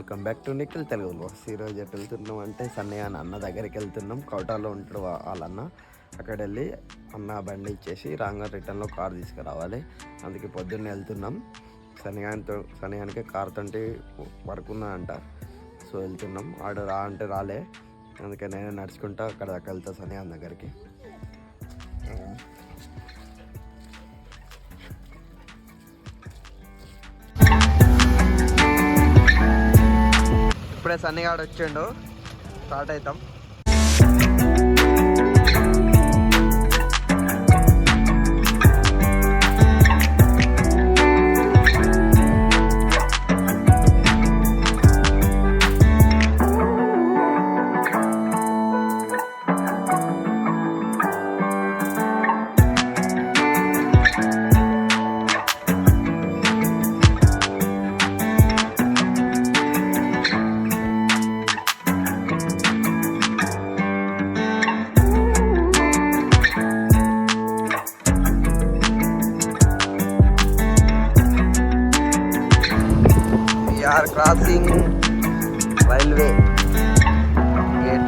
Welcome back to Nikhil Telugu blogs. ఈరోజు ఎటు వెళ్తున్నాం అంటే సన్నయ్య అన్న దగ్గరికి వెళ్తున్నాం. కౌటాలో ఉంటాడు వాళ్ళన్న. అక్కడ వెళ్ళి అన్న బండి ఇచ్చేసి రాంగా రిటర్న్లో కార్ తీసుకురావాలి. అందుకే పొద్దున్నే వెళ్తున్నాం. సన్నయానికి కార్ తోటి వర్క్ ఉన్నదంట. సో వెళ్తున్నాం. ఆడు రా అంటే రాలే, అందుకే నేనే నడుచుకుంటా అక్కడ దాకా వెళ్తా సన్నయ్య దగ్గరికి. ఇప్పుడే సన్నిగాడు వచ్చిండు, స్టార్ట్ అవుతాం. are crossing railway gate.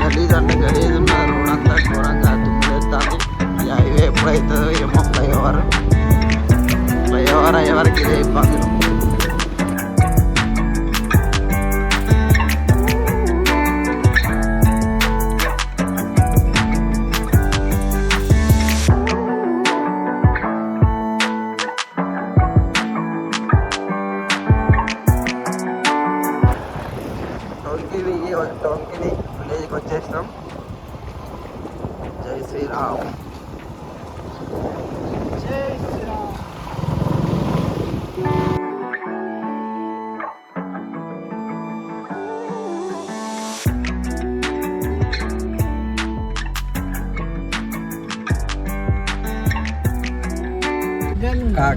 గలీజ్ అంటే గలీజ్ ఉన్నారు. రోడ్ అంతా ఘోరంగా తుమ్ములేస్తాను. ఈ హైవే ఎప్పుడైతుందో ఏమో. ఫ్లైఓవర్ అయ్యేవరకు ఇదే ఇబ్బందులు. టోంకిని విలేజ్కి వచ్చేసినాం. జై శ్రీరామ్. జై శ్రీరామ్.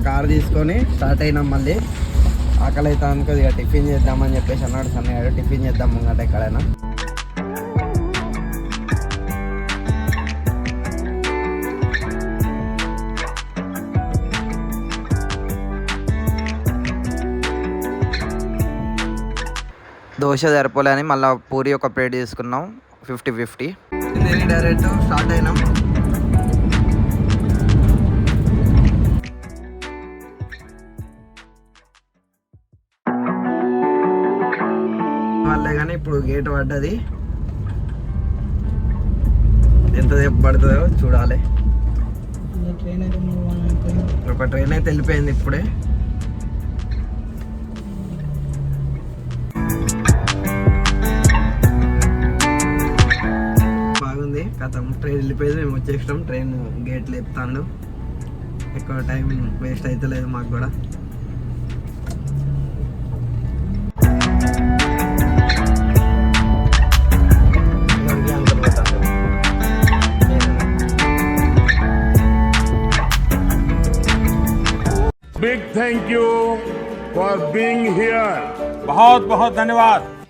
కార్ తీసుకొని స్టార్ట్ అయినాం. మళ్ళీ ఆకలి అయితే అనుకో, ఇక టిఫిన్ చేద్దామని చెప్పేసి అన్నాడు సన్నయ్య. టిఫిన్ చేద్దాం ముంగట ఎక్కడైనా. దోశ సరిపోలే అని మళ్ళీ పూరి ఒక ప్లేట్ తీసుకున్నాం. 50-50 డైరెక్ట్ స్టార్ట్ అయినాం. వాళ్ళే కానీ ఇప్పుడు గేట్ పడ్డది. ఎంతసేపు పడుతుందో చూడాలి. ఒక ట్రైన్ అయితే వెళ్ళిపోయింది ఇప్పుడే. బాగుంది కథం. ట్రైన్ వెళ్ళిపోయింది, మేము వచ్చేసినాం. ట్రైన్ గేట్ లేపుతాడు. ఎక్కువ టైం వేస్ట్ అయితే లేదు మాకు కూడా. Big thank you for being here. बहुत बहुत धन्यवाद.